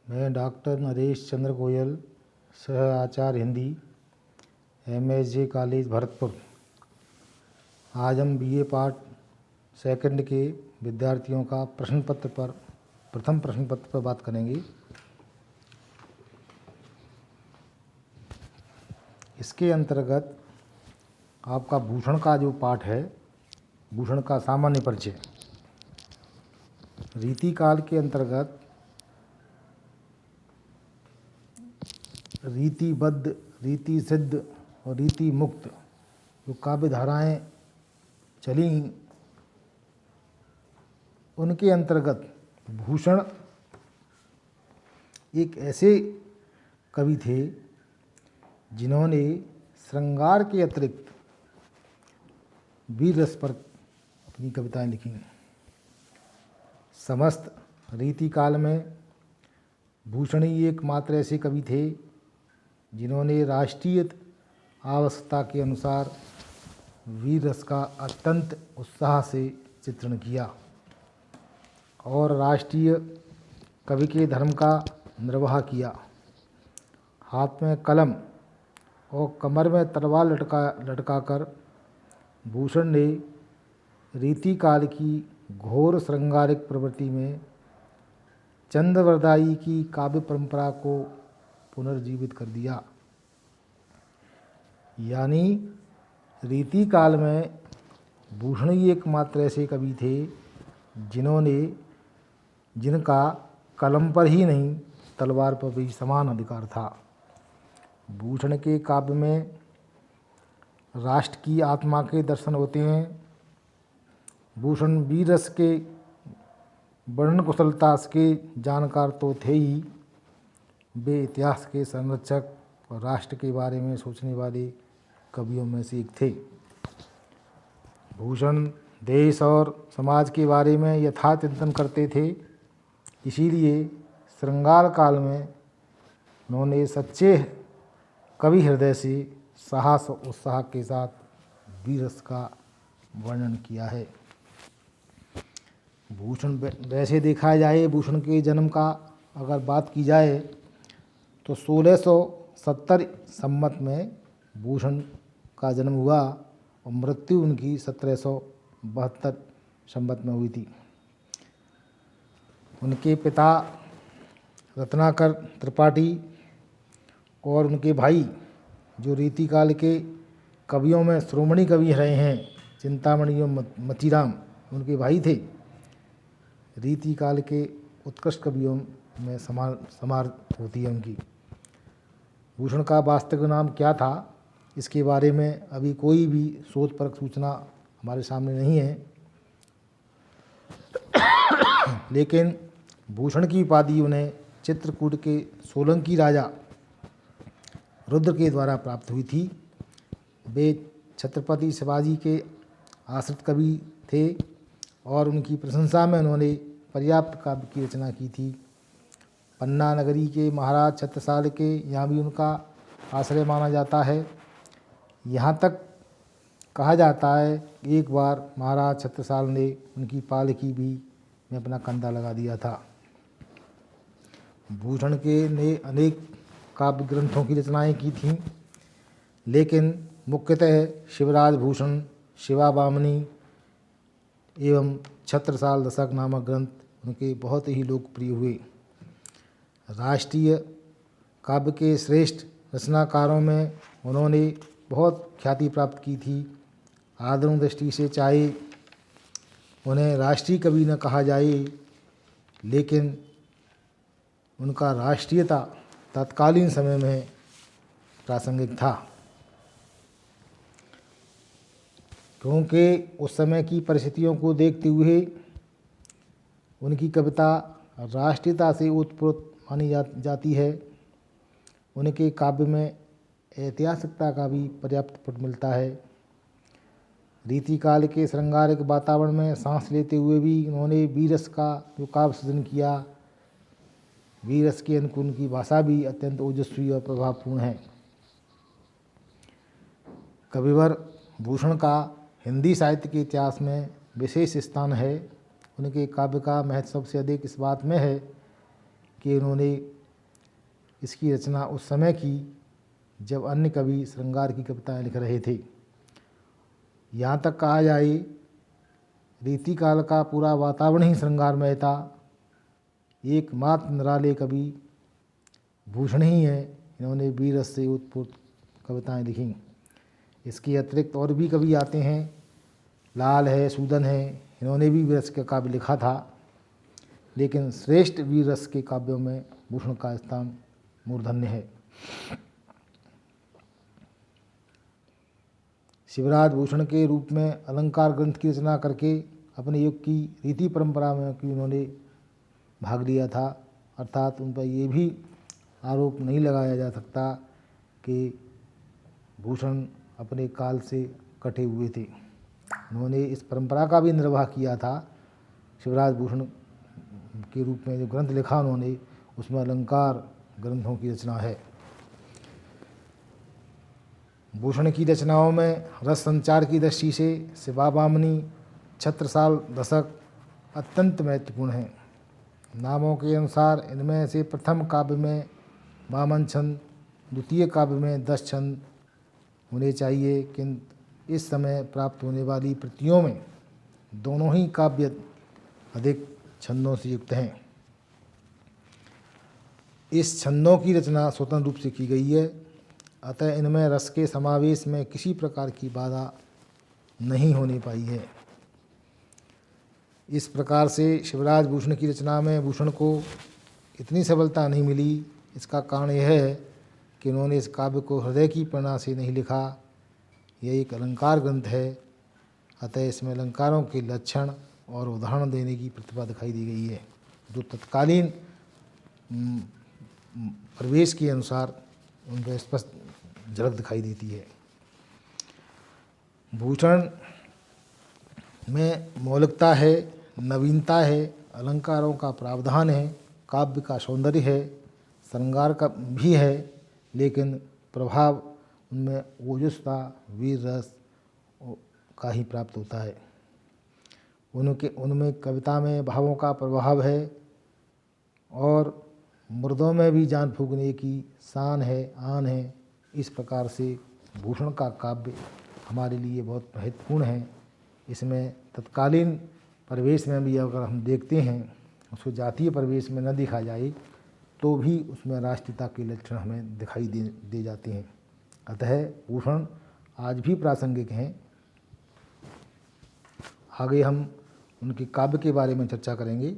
मैं डॉक्टर नरेश चंद्र गोयल, सह आचार्य Hindi, MSJ college Bharatpur. आज हम BA पार्ट सेकंड के विद्यार्थियों का प्रथम प्रश्न पत्र पर बात करेंगे। इसके अंतर्गत आपका भूषण का जो पाठ है, भूषण का सामान्य परिचय, रीतिकाल के अंतर्गत रीतिबद्ध, रीति सिद्ध और रीति मुक्त जो काव्य धाराएँ चली, उनके अंतर्गत भूषण एक ऐसे कवि थे जिन्होंने श्रृंगार के अतिरिक्त वीर रस पर अपनी कविताएं लिखी। समस्त रीतिकाल में भूषण ही एकमात्र ऐसे कवि थे जिन्होंने राष्ट्रीय आवश्यकता के अनुसार वीर रस का अत्यंत उत्साह से चित्रण किया और राष्ट्रीय कवि के धर्म का निर्वाह किया। हाथ में कलम और कमर में तलवार लटकाकर भूषण ने रीतिकाल की घोर श्रृंगारिक प्रवृत्ति में चंद्रवरदायी की काव्य परंपरा को पुनर्जीवित कर दिया। यानी रीतिकाल में भूषण ही एकमात्र ऐसे कवि थे जिनका कलम पर ही नहीं तलवार पर भी समान अधिकार था। भूषण के काव्य में राष्ट्र की आत्मा के दर्शन होते हैं। भूषण वीर रस के वर्णन कुशलता के जानकार तो थे ही, वे इतिहास के संरक्षक और राष्ट्र के बारे में सोचने वाले कवियों में से एक थे। भूषण देश और समाज के बारे में यथार्थ चिंतन करते थे, इसीलिए श्रृंगार काल में उन्होंने सच्चे कवि हृदय से साहस और उत्साह के साथ वीर रस का वर्णन किया है। भूषण वैसे देखा जाए, भूषण के जन्म का अगर बात की जाए तो 1670 संवत में भूषण का जन्म हुआ और मृत्यु उनकी 1772 संवत में हुई थी। उनके पिता रत्नाकर त्रिपाठी और उनके भाई जो रीतिकाल के कवियों में श्रोमणी कवि रहे हैं, चिंतामणि और मतीराम उनके भाई थे। रीतिकाल के उत्कृष्ट कवियों में समार होती है उनकी। भूषण का वास्तविक नाम क्या था, इसके बारे में अभी कोई भी शोधपरक सूचना हमारे सामने नहीं है, लेकिन भूषण की उपाधि उन्हें चित्रकूट के सोलंकी राजा रुद्र के द्वारा प्राप्त हुई थी। वे छत्रपति शिवाजी के आश्रित कवि थे और उनकी प्रशंसा में उन्होंने पर्याप्त काव्य की रचना की थी। पन्ना नगरी के महाराज छत्रसाल के यहाँ भी उनका आश्रय माना जाता है। यहाँ तक कहा जाता है कि एक बार महाराज छत्रसाल ने उनकी पालकी भी में अपना कंधा लगा दिया था। भूषण के ने अनेक काव्य ग्रंथों की रचनाएं की थीं, लेकिन मुख्यतः शिवराज भूषण, शिवाबामनी एवं छत्रसाल दशक नामक ग्रंथ उनके बहुत ही लोकप्रिय हुए। राष्ट्रीय काव्य के श्रेष्ठ रचनाकारों में उन्होंने बहुत ख्याति प्राप्त की थी। आदरण दृष्टि से चाहे उन्हें राष्ट्रीय कवि न कहा जाए, लेकिन उनका राष्ट्रीयता तत्कालीन समय में प्रासंगिक था, क्योंकि उस समय की परिस्थितियों को देखते हुए उनकी कविता राष्ट्रीयता से ओतप्रोत मानी जाती है। उनके काव्य में ऐतिहासिकता का भी पर्याप्त पट मिलता है। रीतिकाल के श्रृंगारिक वातावरण में सांस लेते हुए भी उन्होंने वीर रस का जो काव्य सृजन किया, वीर रस के अनुकूल की भाषा भी अत्यंत ओजस्वी और प्रभावपूर्ण है। कविवर भूषण का हिंदी साहित्य के इतिहास में विशेष स्थान है। उनके काव्य का महत्व सबसे अधिक इस बात में है कि उन्होंने इसकी रचना उस समय की जब अन्य कवि श्रृंगार की कविताएं लिख रहे थे। यहाँ तक कहा जाए रीतिकाल का पूरा वातावरण ही श्रृंगारमय था। एकमात्र निराले कवि भूषण ही हैं, इन्होंने वीर रस से उत्पुट कविताएं लिखी। इसके अतिरिक्त और भी कवि आते हैं, लाल है, सूदन है, इन्होंने भी वीर रस का काव्य लिखा था, लेकिन श्रेष्ठ वीर रस के काव्यों में भूषण का स्थान मूर्धन्य है। शिवराज भूषण के रूप में अलंकार ग्रंथ की रचना करके अपने युग की रीति परंपरा में कि उन्होंने भाग लिया था, अर्थात उन पर ये भी आरोप नहीं लगाया जा सकता कि भूषण अपने काल से कटे हुए थे। उन्होंने इस परंपरा का भी निर्वाह किया था। शिवराज भूषण के रूप में जो ग्रंथ लिखा उन्होंने, उसमें अलंकार ग्रंथों की रचना है। भूषण की रचनाओं में रस संचार की दृष्टि से शिवाभामनी, छत्रसाल दशक अत्यंत महत्वपूर्ण हैं। नामों के अनुसार इनमें से प्रथम काव्य में 52 छंद, द्वितीय काव्य में 10 छंद होने चाहिए, किंतु इस समय प्राप्त होने वाली प्रतियों में दोनों ही काव्य अधिक छंदों से युक्त हैं। इस छंदों की रचना स्वतंत्र रूप से की गई है, अतः इनमें रस के समावेश में किसी प्रकार की बाधा नहीं होने पाई है। इस प्रकार से शिवराज भूषण की रचना में भूषण को इतनी सफलता नहीं मिली। इसका कारण यह है कि उन्होंने इस काव्य को हृदय की प्रेरणा से नहीं लिखा। यह एक अलंकार ग्रंथ है, अतः इसमें अलंकारों के लक्षण और उदाहरण देने की प्रतिभा दिखाई दी गई है, जो तत्कालीन परिवेश के अनुसार उन पर स्पष्ट झलक दिखाई देती है। भूषण में मौलिकता है, नवीनता है, अलंकारों का प्रावधान है, काव्य का सौंदर्य है, श्रृंगार का भी है, लेकिन प्रभाव उनमें ओजस्ता, वीर रस का ही प्राप्त होता है। उनमें कविता में भावों का प्रभाव है और मुर्दों में भी जान फूंकने की शान है, आन है। इस प्रकार से भूषण का काव्य हमारे लिए बहुत महत्वपूर्ण है। इसमें तत्कालीन परिवेश में भी अगर हम देखते हैं, उसको जातीय परिवेश में न देखा जाए तो भी उसमें राष्ट्रीयता के लक्षण हमें दिखाई दे जाते हैं। अतः भूषण आज भी प्रासंगिक हैं। आगे हम उनके काव्य के बारे में चर्चा करेंगे।